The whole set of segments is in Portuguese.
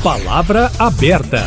Palavra aberta.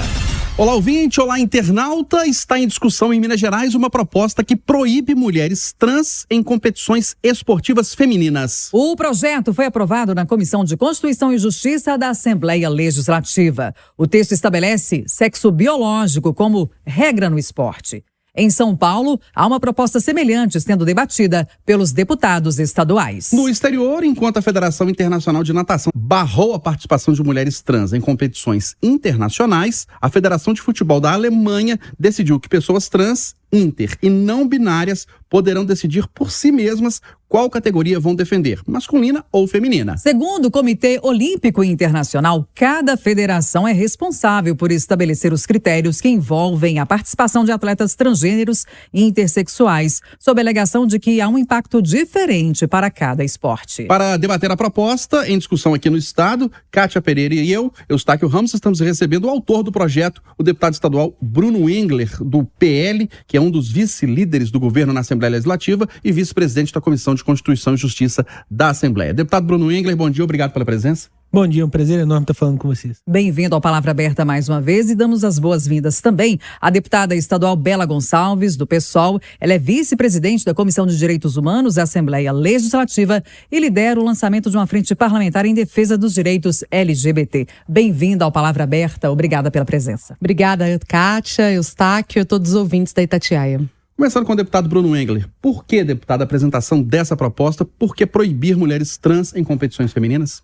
Olá, ouvinte, olá, internauta. Está em discussão em Minas Gerais uma proposta que proíbe mulheres trans em competições esportivas femininas. O projeto foi aprovado na Comissão de Constituição e Justiça da Assembleia Legislativa. O texto estabelece sexo biológico como regra no esporte. Em São Paulo, há uma proposta semelhante sendo debatida pelos deputados estaduais. No exterior, enquanto a Federação Internacional de Natação barrou a participação de mulheres trans em competições internacionais, a Federação de Futebol da Alemanha decidiu que pessoas trans, inter e não binárias poderão decidir por si mesmas qual categoria vão defender, masculina ou feminina. Segundo o Comitê Olímpico Internacional, cada federação é responsável por estabelecer os critérios que envolvem a participação de atletas transgêneros e intersexuais, sob a alegação de que há um impacto diferente para cada esporte. Para debater a proposta, em discussão aqui no Estado, Kátia Pereira e eu, Eustáquio Ramos, estamos recebendo o autor do projeto, o deputado estadual Bruno Engler, do PL, que é um dos vice-líderes do governo na Assembleia Legislativa e vice-presidente da Comissão de Constituição e Justiça da Assembleia. Deputado Bruno Engler, bom dia, obrigado pela presença. Bom dia, é um prazer enorme estar falando com vocês. Bem-vindo ao Palavra Aberta mais uma vez e damos as boas-vindas também à deputada estadual Bela Gonçalves, do PSOL. Ela é vice-presidente da Comissão de Direitos Humanos da Assembleia Legislativa e lidera o lançamento de uma frente parlamentar em defesa dos direitos LGBT. Bem-vinda ao Palavra Aberta, obrigada pela presença. Obrigada, Kátia, Eustáquio e todos os ouvintes da Itatiaia. Começando com o deputado Bruno Engler. Por que, deputado, a apresentação dessa proposta? Por que proibir mulheres trans em competições femininas?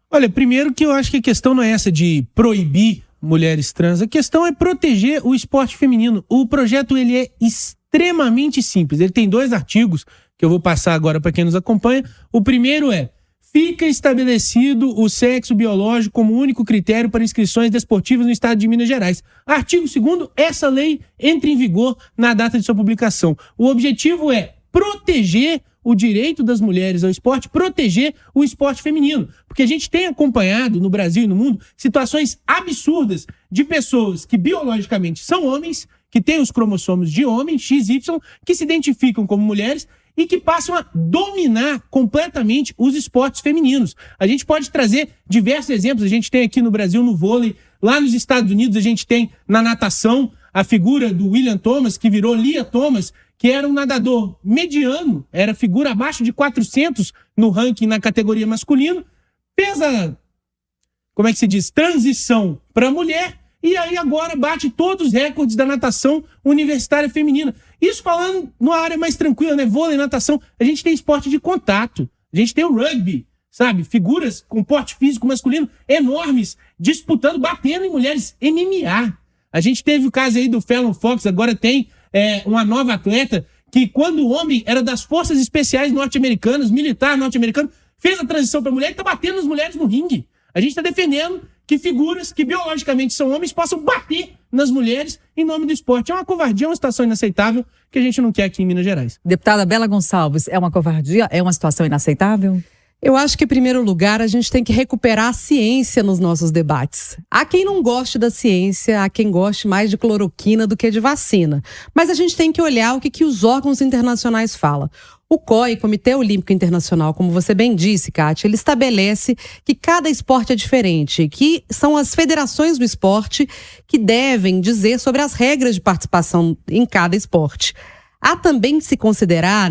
Olha, primeiro que eu acho que a questão não é essa de proibir mulheres trans, a questão é proteger o esporte feminino. O projeto ele é extremamente simples, ele tem 2 artigos que eu vou passar agora para quem nos acompanha. O primeiro é: fica estabelecido o sexo biológico como único critério para inscrições desportivas no estado de Minas Gerais. Artigo 2º, essa lei entra em vigor na data de sua publicação. O objetivo é proteger o direito das mulheres ao esporte, proteger o esporte feminino. Porque a gente tem acompanhado no Brasil e no mundo situações absurdas de pessoas que biologicamente são homens, que têm os cromossomos de homem, XY, que se identificam como mulheres e que passam a dominar completamente os esportes femininos. A gente pode trazer diversos exemplos. A gente tem aqui no Brasil no vôlei, lá nos Estados Unidos a gente tem na natação a figura do William Thomas, que virou Lia Thomas, que era um nadador mediano, era figura abaixo de 400 no ranking na categoria masculino, fez a, transição para mulher, e aí agora bate todos os recordes da natação universitária feminina. Isso falando numa área mais tranquila, né? Vôlei, natação, a gente tem esporte de contato, a gente tem o rugby, sabe? Figuras com porte físico masculino enormes, disputando, batendo em mulheres, MMA. A gente teve o caso aí do Fallon Fox, agora tem uma nova atleta que, quando o homem era das forças especiais norte-americanas, militar norte-americano, fez a transição para mulher e está batendo as mulheres no ringue. A gente está defendendo que figuras que biologicamente são homens possam bater nas mulheres em nome do esporte. É uma covardia, é uma situação inaceitável que a gente não quer aqui em Minas Gerais. Deputada Bela Gonçalves, é uma covardia? É uma situação inaceitável? Eu acho que, em primeiro lugar, a gente tem que recuperar a ciência nos nossos debates. Há quem não goste da ciência, há quem goste mais de cloroquina do que de vacina. Mas a gente tem que olhar o que os órgãos internacionais falam. O COI, Comitê Olímpico Internacional, como você bem disse, Kátia, ele estabelece que cada esporte é diferente, que são as federações do esporte que devem dizer sobre as regras de participação em cada esporte. Há também de se considerar,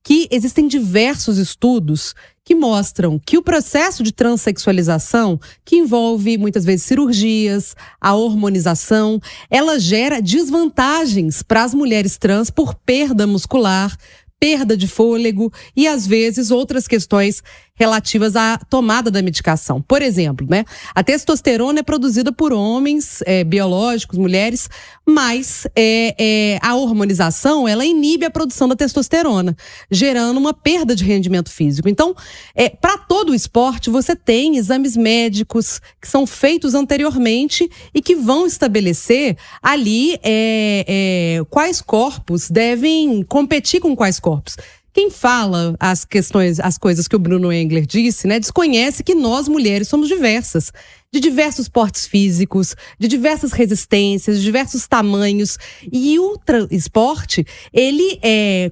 que existem diversos estudos que mostram que o processo de transexualização, que envolve muitas vezes cirurgias, a hormonização, ela gera desvantagens para as mulheres trans por perda muscular, perda de fôlego e, às vezes, outras questões relativas à tomada da medicação. Por exemplo, a testosterona é produzida por homens biológicos, mulheres, mas a hormonização, ela inibe a produção da testosterona, gerando uma perda de rendimento físico. Então, para todo o esporte, você tem exames médicos que são feitos anteriormente e que vão estabelecer ali quais corpos devem competir com quais corpos. Quem fala as coisas que o Bruno Engler disse, desconhece que nós, mulheres, somos diversas. De diversos portes físicos, de diversas resistências, de diversos tamanhos. E o esporte, ele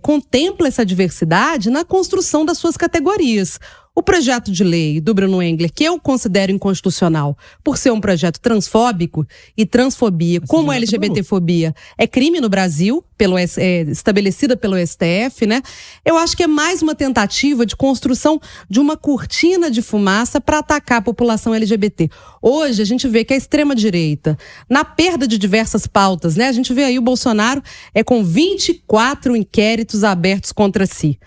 contempla essa diversidade na construção das suas categorias. O projeto de lei do Bruno Engler, que eu considero inconstitucional por ser um projeto transfóbico e transfobia, como LGBTfobia, é crime no Brasil, estabelecida pelo STF, né? Eu acho que é mais uma tentativa de construção de uma cortina de fumaça para atacar a população LGBT. Hoje a gente vê que a extrema-direita, na perda de diversas pautas, né? A gente vê aí o Bolsonaro com 24 inquéritos abertos contra si.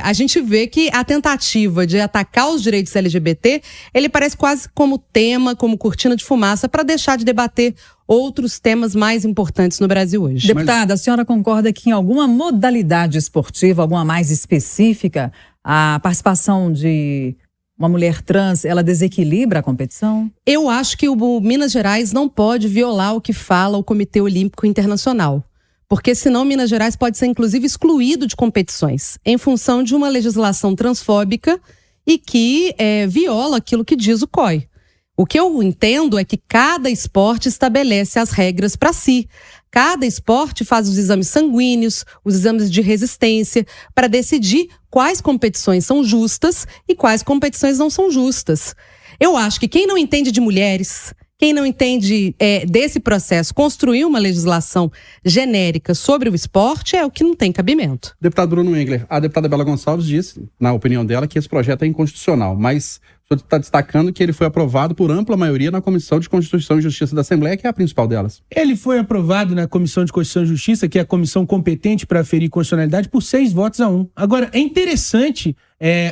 A gente vê que a tentativa de atacar os direitos LGBT, ele parece quase como tema, como cortina de fumaça, para deixar de debater outros temas mais importantes no Brasil hoje. Deputada, a senhora concorda que em alguma modalidade esportiva, alguma mais específica, a participação de uma mulher trans, ela desequilibra a competição? Eu acho que o Minas Gerais não pode violar o que fala o Comitê Olímpico Internacional. Porque senão Minas Gerais pode ser inclusive excluído de competições em função de uma legislação transfóbica e que viola aquilo que diz o COI. O que eu entendo é que cada esporte estabelece as regras para si. Cada esporte faz os exames sanguíneos, os exames de resistência, para decidir quais competições são justas e quais competições não são justas. Eu acho que quem não entende de mulheres, quem não entende desse processo, construir uma legislação genérica sobre o esporte é o que não tem cabimento. Deputado Bruno Engler, a deputada Bela Gonçalves disse, na opinião dela, que esse projeto é inconstitucional, mas o senhor está destacando que ele foi aprovado por ampla maioria na Comissão de Constituição e Justiça da Assembleia, que é a principal delas. Ele foi aprovado na Comissão de Constituição e Justiça, que é a comissão competente para aferir constitucionalidade, por 6 votos a 1. Agora, é interessante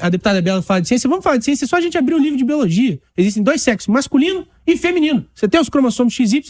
a deputada Bela falar de ciência. Vamos falar de ciência, é só a gente abrir o livro de biologia. Existem 2 sexos, masculino e feminino. Você tem os cromossomos XY,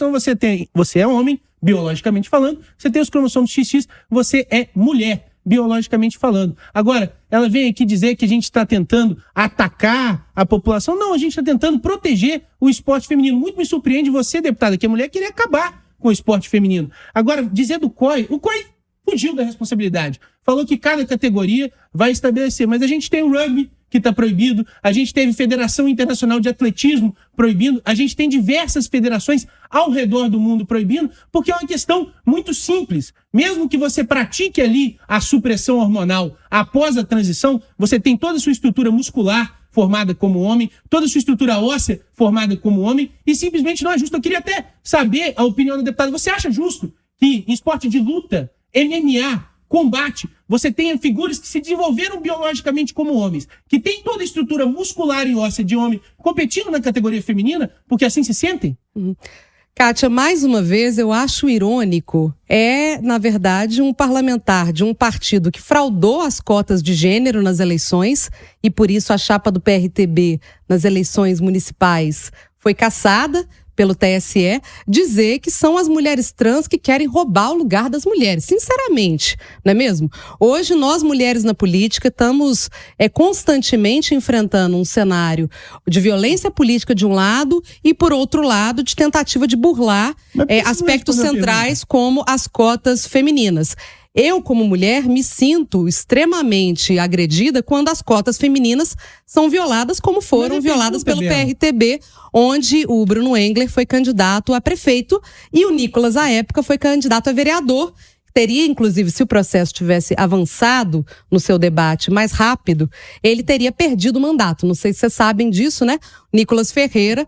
você é homem, biologicamente falando. Você tem os cromossomos XX, você é mulher, biologicamente falando. Agora, ela vem aqui dizer que a gente está tentando atacar a população. Não, a gente está tentando proteger o esporte feminino. Muito me surpreende você, deputada, que é mulher, querer acabar com o esporte feminino. Agora, dizer do COI, o COI fugiu da responsabilidade. Falou que cada categoria vai estabelecer. Mas a gente tem o rugby, que está proibido. A gente teve Federação Internacional de Atletismo proibindo. A gente tem diversas federações ao redor do mundo proibindo, porque é uma questão muito simples. Mesmo que você pratique ali a supressão hormonal após a transição, você tem toda a sua estrutura muscular formada como homem, toda a sua estrutura óssea formada como homem, e simplesmente não é justo. Eu queria até saber a opinião da deputada. Você acha justo que em esporte de luta, MMA, combate, você tenha figuras que se desenvolveram biologicamente como homens, que têm toda a estrutura muscular e óssea de homem, competindo na categoria feminina, porque assim se sentem? Kátia, mais uma vez, eu acho irônico, na verdade, um parlamentar de um partido que fraudou as cotas de gênero nas eleições, e por isso a chapa do PRTB nas eleições municipais foi cassada pelo TSE, dizer que são as mulheres trans que querem roubar o lugar das mulheres. Sinceramente, não é mesmo? Hoje, nós mulheres na política estamos constantemente enfrentando um cenário de violência política de um lado e, por outro lado, de tentativa de burlar aspectos centrais como as cotas femininas. Eu, como mulher, me sinto extremamente agredida quando as cotas femininas são violadas, como foram violadas pelo PRTB, onde o Bruno Engler foi candidato a prefeito e o Nicolas, à época, foi candidato a vereador. Teria, inclusive, se o processo tivesse avançado no seu debate mais rápido, ele teria perdido o mandato. Não sei se vocês sabem disso, né? Nicolas Ferreira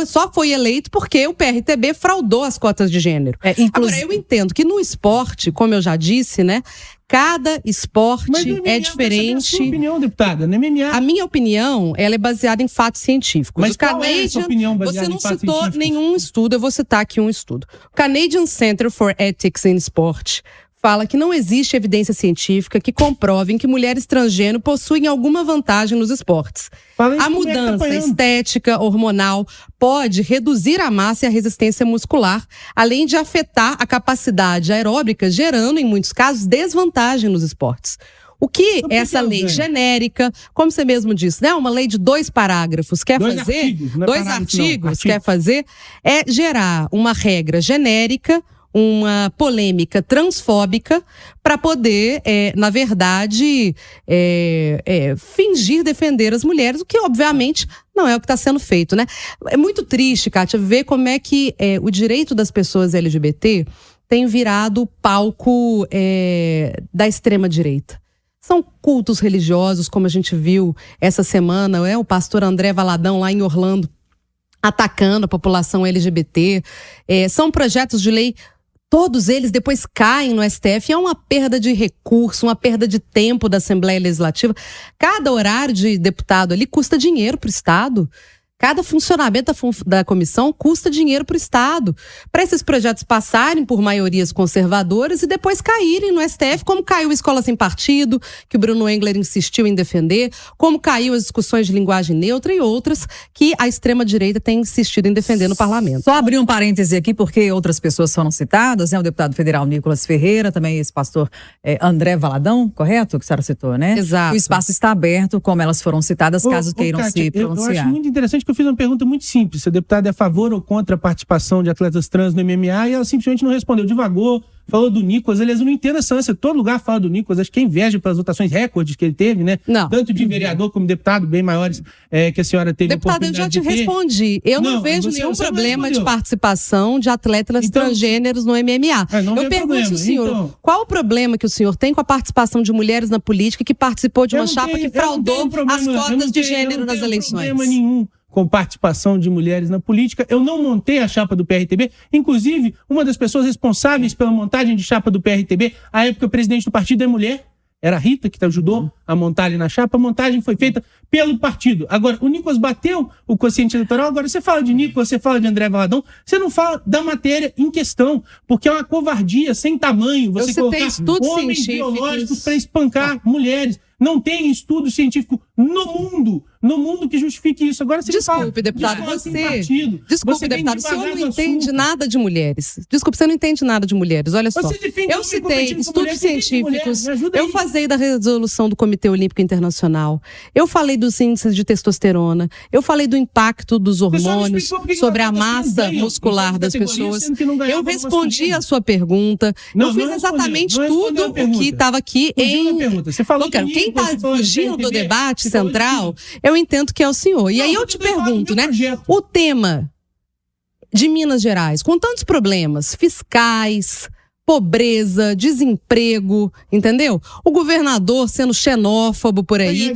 só foi eleito porque o PRTB fraudou as cotas de gênero. Agora, eu entendo que no esporte, como eu já disse, né? Cada esporte é diferente. A sua opinião, deputada, no MMA. A minha opinião, ela é baseada em fatos científicos. Mas qual é essa opinião baseada em fatos científicos? Você não citou nenhum estudo, eu vou citar aqui um estudo. O Canadian Center for Ethics in Sport fala que não existe evidência científica que comprove que mulheres transgênero possuem alguma vantagem nos esportes. A mudança estética, hormonal, pode reduzir a massa e a resistência muscular, além de afetar a capacidade aeróbica, gerando, em muitos casos, desvantagem nos esportes. O que essa lei genérica, como você mesmo disse, né, uma lei de 2 parágrafos quer fazer, 2 artigos quer fazer, é gerar uma regra genérica, uma polêmica transfóbica para poder, na verdade, fingir defender as mulheres, o que obviamente não é o que está sendo feito, né? É muito triste, Kátia, ver como é que o direito das pessoas LGBT tem virado palco da extrema-direita. São cultos religiosos, como a gente viu essa semana, o pastor André Valadão lá em Orlando atacando a população LGBT. São projetos de lei, todos eles depois caem no STF. É uma perda de recurso, uma perda de tempo da Assembleia Legislativa. Cada horário de deputado ali custa dinheiro para o Estado. Cada funcionamento da comissão custa dinheiro para o Estado. Para esses projetos passarem por maiorias conservadoras e depois caírem no STF, como caiu a Escola Sem Partido, que o Bruno Engler insistiu em defender, como caiu as discussões de linguagem neutra e outras que a extrema-direita tem insistido em defender no parlamento. Só abrir um parêntese aqui, porque outras pessoas foram citadas, né? O deputado federal Nicolas Ferreira, também esse pastor André Valadão, correto? Que a senhora citou, né? Exato. O espaço está aberto, como elas foram citadas, caso queiram Kátia, se pronunciar. Eu acho muito interessante que eu fiz uma pergunta muito simples. Se a deputada é a favor ou contra a participação de atletas trans no MMA, e ela simplesmente não respondeu. Divagou, falou do Nicolas. Aliás, eu não entendo essa ânsia. Todo lugar fala do Nicolas. Acho que é inveja pelas votações recordes que ele teve, né? Não. Tanto de vereador como deputado, bem maiores que a senhora teve. Deputada, eu já te respondi. Eu não vejo nenhum problema de participação de atletas transgêneros no MMA. Eu pergunto ao senhor, qual o problema que o senhor tem com a participação de mulheres na política que participou de uma chapa que fraudou as cotas de gênero nas eleições? Não tem problema nenhum com participação de mulheres na política. Eu não montei a chapa do PRTB. Inclusive, uma das pessoas responsáveis pela montagem de chapa do PRTB, à época, o presidente do partido é mulher. Era a Rita que ajudou a montar ali na chapa. A montagem foi feita pelo partido. Agora, o Nicolas bateu o quociente eleitoral. Agora, você fala de Nicolas, você fala de André Valadão, você não fala da matéria em questão, porque é uma covardia sem tamanho você colocar homens biológicos para espancar mulheres. Não tem estudo científico no mundo que justifique isso. Agora você Desculpe, deputado, Desculpe, deputado, o senhor não entende nada de mulheres. Desculpe, você não entende nada de mulheres. Olha só, eu citei estudos científicos, eu falei da resolução do Comitê Olímpico Internacional, eu falei dos índices de testosterona, eu falei do impacto dos hormônios sobre a massa muscular das pessoas. Eu respondi a sua pergunta, eu fiz exatamente tudo o que estava aqui em... Você falou que quem está fugindo do debate central, eu entendo que é o senhor. E aí eu te pergunto, né? O tema de Minas Gerais, com tantos problemas fiscais, pobreza, desemprego, entendeu? O governador sendo xenófobo por aí.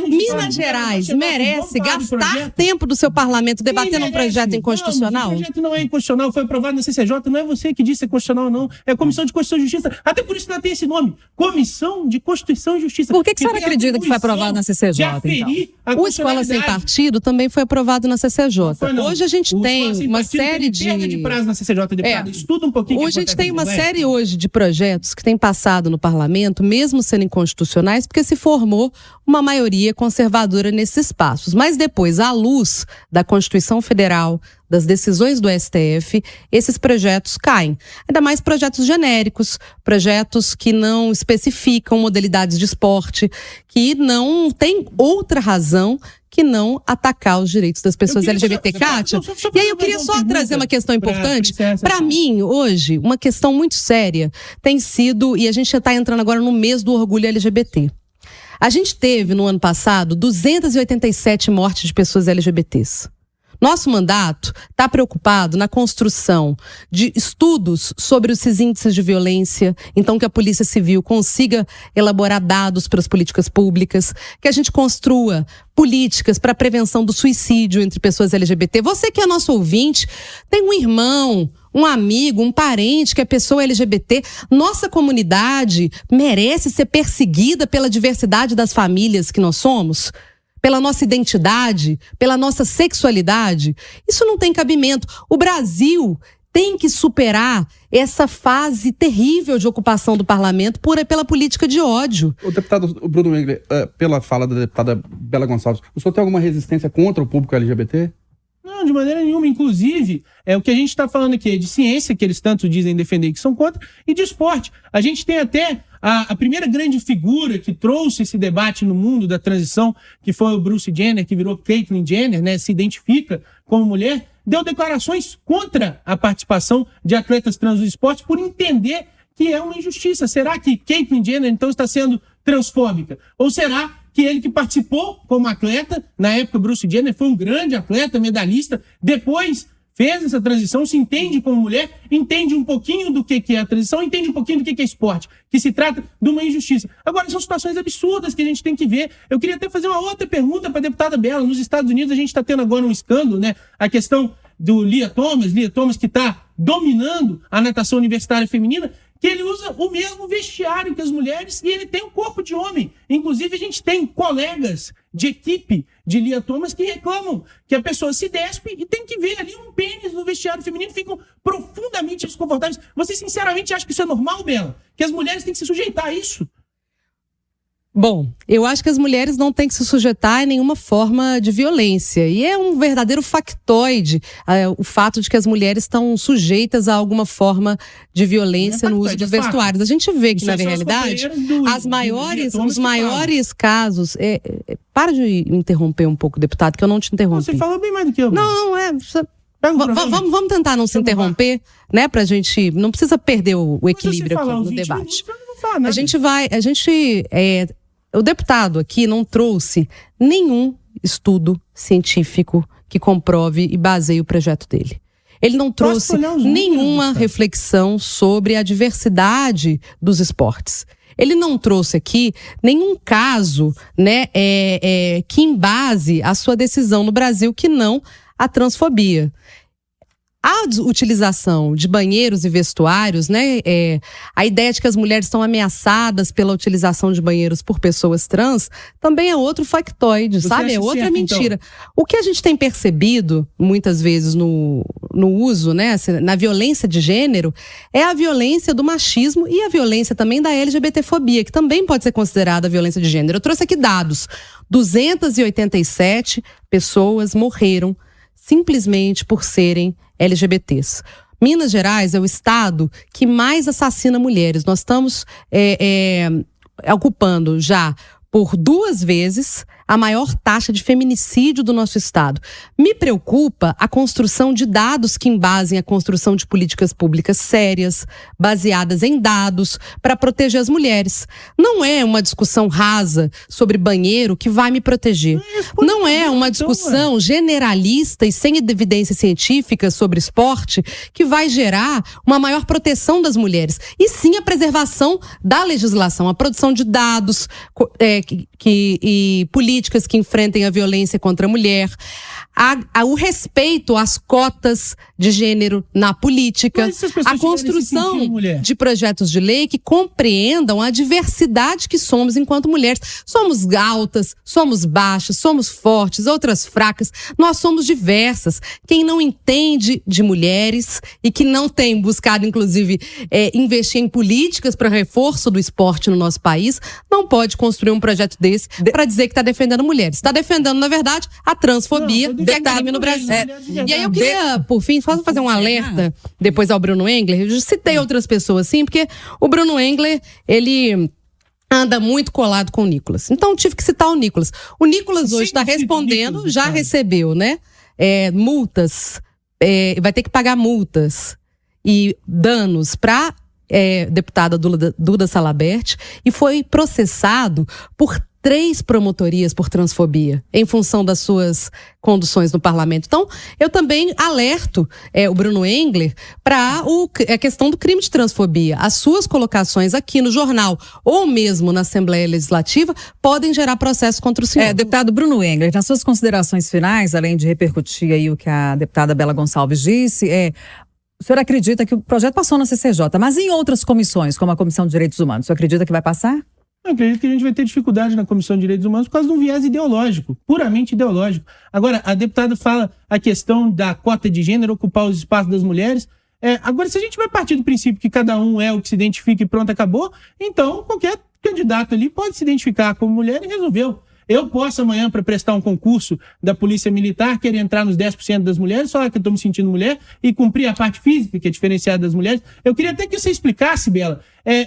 Minas Gerais merece gastar tempo do seu parlamento debatendo um projeto inconstitucional? O projeto não é inconstitucional, foi aprovado na CCJ, não é você que disse que é constitucional, não. É a Comissão de Constituição e Justiça. Até por isso que ela tem esse nome. Comissão de Constituição e Justiça. Por que a senhora acredita que foi aprovado na CCJ, então? O Escola Sem Partido também foi aprovado na CCJ. Hoje a gente tem uma série de... de prazo na CCJ, deputada. Estuda um pouquinho. Hoje a gente tem uma série hoje de projetos que têm passado no parlamento, mesmo sendo inconstitucionais, porque se formou uma maioria conservadora nesses espaços. Mas depois, à luz da Constituição Federal, das decisões do STF, esses projetos caem. Ainda mais projetos genéricos, projetos que não especificam modalidades de esporte, que não tem outra razão que não atacar os direitos das pessoas LGBT. Kátia, e aí eu queria só trazer uma questão importante. Para mim, hoje, uma questão muito séria tem sido, e a gente já está entrando agora no mês do orgulho LGBT. A gente teve, no ano passado, 287 mortes de pessoas LGBTs. Nosso mandato está preocupado na construção de estudos sobre esses índices de violência, então que a Polícia Civil consiga elaborar dados para as políticas públicas, que a gente construa políticas para a prevenção do suicídio entre pessoas LGBT. Você que é nosso ouvinte, tem um irmão, um amigo, um parente que é pessoa LGBT. Nossa comunidade merece ser perseguida pela diversidade das famílias que nós somos? Pela nossa identidade, pela nossa sexualidade? Isso não tem cabimento. O Brasil tem que superar essa fase terrível de ocupação do parlamento pela política de ódio. O deputado Bruno Engler, pela fala da deputada Bela Gonçalves, o senhor tem alguma resistência contra o público LGBT? Não, de maneira nenhuma. Inclusive, o que a gente está falando aqui é de ciência, que eles tanto dizem defender que são contra, e de esporte. A gente tem até a primeira grande figura que trouxe esse debate no mundo da transição, que foi o Bruce Jenner, que virou Caitlyn Jenner, né, se identifica como mulher, deu declarações contra a participação de atletas trans no esporte por entender que é uma injustiça. Será que Caitlyn Jenner, então, está sendo transfóbica? Ou será que ele que participou como atleta, na época Bruce Jenner foi um grande atleta, medalhista, depois fez essa transição, se entende como mulher, entende um pouquinho do que é a transição, entende um pouquinho do que é esporte, que se trata de uma injustiça. Agora, são situações absurdas que a gente tem que ver. Eu queria até fazer uma outra pergunta para a deputada Bela. Nos Estados Unidos, a gente está tendo agora um escândalo, né? A questão do Lia Thomas que está dominando a natação universitária feminina, que ele usa o mesmo vestiário que as mulheres e ele tem um corpo de homem. Inclusive, a gente tem colegas de equipe de Lia Thomas que reclamam que a pessoa se despe e tem que ver ali um pênis no vestiário feminino, ficam profundamente desconfortáveis. Você sinceramente acha que isso é normal, Bela? Que as mulheres têm que se sujeitar a isso? Bom, eu acho que as mulheres não têm que se sujeitar a nenhuma forma de violência. E é um verdadeiro factoide o fato de que as mulheres estão sujeitas a alguma forma de violência no uso dos vestuários. A gente vê que, na realidade, os maiores casos... Para de interromper um pouco, deputado, que eu não te interrompi. Você falou bem mais do que eu. Vamos tentar não se interromper, né? Pra gente... Não precisa perder o equilíbrio aqui no debate. O deputado aqui não trouxe nenhum estudo científico que comprove e baseie o projeto dele. Ele não trouxe nenhuma reflexão sobre a diversidade dos esportes. Ele não trouxe aqui nenhum caso, né, que embase a sua decisão no Brasil, que não a transfobia. A utilização de banheiros e vestuários, né? A ideia de que as mulheres estão ameaçadas pela utilização de banheiros por pessoas trans também é outro factoide, sabe? É outra mentira. Então? O que a gente tem percebido, muitas vezes, no uso, né? Na violência de gênero, é a violência do machismo e a violência também da LGBTfobia, que também pode ser considerada violência de gênero. Eu trouxe aqui dados. 287 pessoas morreram simplesmente por serem LGBTs. Minas Gerais é o estado que mais assassina mulheres. Nós estamos ocupando já por 2 vezes a maior taxa de feminicídio do nosso estado. Me preocupa a construção de dados que embasem a construção de políticas públicas sérias, baseadas em dados, para proteger as mulheres. Não é uma discussão rasa sobre banheiro que vai me proteger. Não é uma discussão generalista e sem evidência científica sobre esporte que vai gerar uma maior proteção das mulheres. E sim a preservação da legislação, a produção de dados e políticas que enfrentem a violência contra a mulher, o respeito às cotas de gênero na política, a construção de projetos de lei que compreendam a diversidade que somos enquanto mulheres. Somos altas, somos baixas, somos fortes, outras fracas, nós somos diversas. Quem não entende de mulheres e que não tem buscado, inclusive, investir em políticas para reforço do esporte no nosso país, não pode construir um projeto desse para dizer que está defendendo mulheres. Está defendendo, na verdade, a transfobia, que é crime no Brasil. E aí eu queria, por fim, fazer um alerta depois ao Bruno Engler. Eu citei outras pessoas, sim, porque o Bruno Engler, ele anda muito colado com o Nicolas. Então tive que citar o Nicolas. O Nicolas hoje está respondendo, já recebeu, né? Multas, vai ter que pagar multas e danos para deputada Duda Salabert e foi processado por 3 promotorias por transfobia, em função das suas conduções no parlamento. Então, eu também alerto o Bruno Engler para a questão do crime de transfobia. As suas colocações aqui no jornal ou mesmo na Assembleia Legislativa podem gerar processo contra o senhor. Deputado Bruno Engler, nas suas considerações finais, além de repercutir aí o que a deputada Bela Gonçalves disse, o senhor acredita que o projeto passou na CCJ, mas em outras comissões, como a Comissão de Direitos Humanos, o senhor acredita que vai passar? Eu acredito que a gente vai ter dificuldade na Comissão de Direitos Humanos por causa de um viés ideológico, puramente ideológico. Agora, a deputada fala a questão da cota de gênero, ocupar os espaços das mulheres. Agora, se a gente vai partir do princípio que cada um é o que se identifica e pronto, acabou, então qualquer candidato ali pode se identificar como mulher e resolveu. Eu posso amanhã, para prestar um concurso da Polícia Militar, querer entrar nos 10% das mulheres, falar que eu estou me sentindo mulher e cumprir a parte física, que é diferenciada das mulheres. Eu queria até que você explicasse, Bela.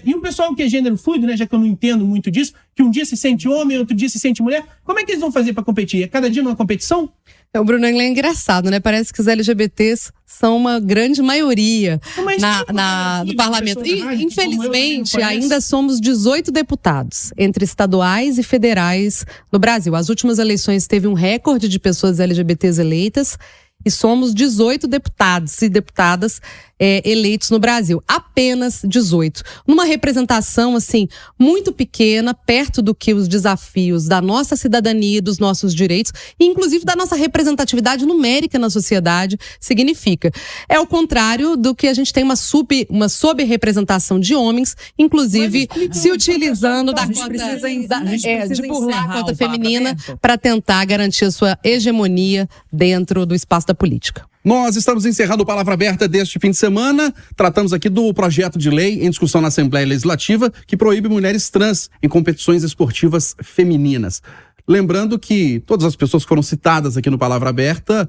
E o pessoal que é gênero fluido, né, já que eu não entendo muito disso, que um dia se sente homem, outro dia se sente mulher, como é que eles vão fazer para competir? É cada dia numa competição? O Bruno Engler é engraçado, né? Parece que os LGBTs são uma grande maioria no parlamento. E, infelizmente, ainda somos 18 deputados, entre estaduais e federais no Brasil. As últimas eleições teve um recorde de pessoas LGBTs eleitas e somos 18 deputados e deputadas eleitos no Brasil. Apenas 18. Numa representação, assim, muito pequena, perto do que os desafios da nossa cidadania, dos nossos direitos, e inclusive da nossa representatividade numérica na sociedade, significa. É o contrário do que a gente tem uma sobre-representação de homens, inclusive se utilizando da cota de burlar a cota feminina para tentar garantir a sua hegemonia dentro do espaço da política. Nós estamos encerrando o Palavra Aberta deste fim de semana. Tratamos aqui do projeto de lei em discussão na Assembleia Legislativa que proíbe mulheres trans em competições esportivas femininas. Lembrando que todas as pessoas que foram citadas aqui no Palavra Aberta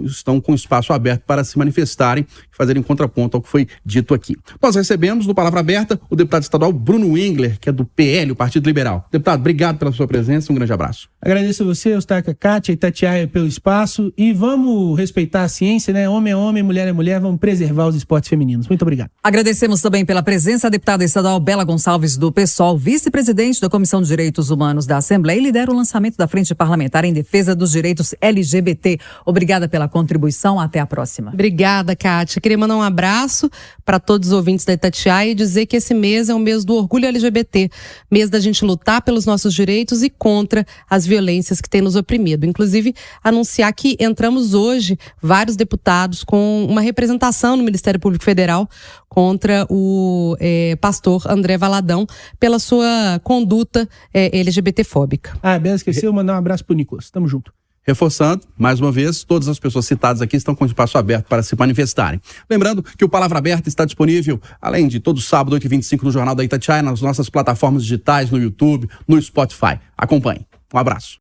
estão com espaço aberto para se manifestarem e fazerem contraponto ao que foi dito aqui. Nós recebemos no Palavra Aberta o deputado estadual Bruno Engler, que é do PL, o Partido Liberal. Deputado, obrigado pela sua presença, um grande abraço. Agradeço a você, Eustáquio, a Kátia e Itatiaia pelo espaço e vamos respeitar a ciência, né? Homem é homem, mulher é mulher, vamos preservar os esportes femininos. Muito obrigado. Agradecemos também pela presença a deputada estadual Bela Gonçalves do PSOL, vice-presidente da Comissão de Direitos Humanos da Assembleia e lidera o lançamento da Frente Parlamentar em Defesa dos Direitos LGBT. Obrigada pela contribuição. Até a próxima. Obrigada, Kátia. Queria mandar um abraço para todos os ouvintes da Itatiaia e dizer que esse mês é o mês do orgulho LGBT, mês da gente lutar pelos nossos direitos e contra as violências que têm nos oprimido. Inclusive, anunciar que entramos hoje, vários deputados, com uma representação no Ministério Público Federal contra o pastor André Valadão pela sua conduta LGBTfóbica. Bela esqueceu, mandar um abraço pro Nicolas. Tamo junto. Reforçando, mais uma vez, todas as pessoas citadas aqui estão com espaço aberto para se manifestarem. Lembrando que o Palavra Aberta está disponível, além de todo sábado, 8h25, no Jornal da Itatiaia, nas nossas plataformas digitais, no YouTube, no Spotify. Acompanhe. Um abraço.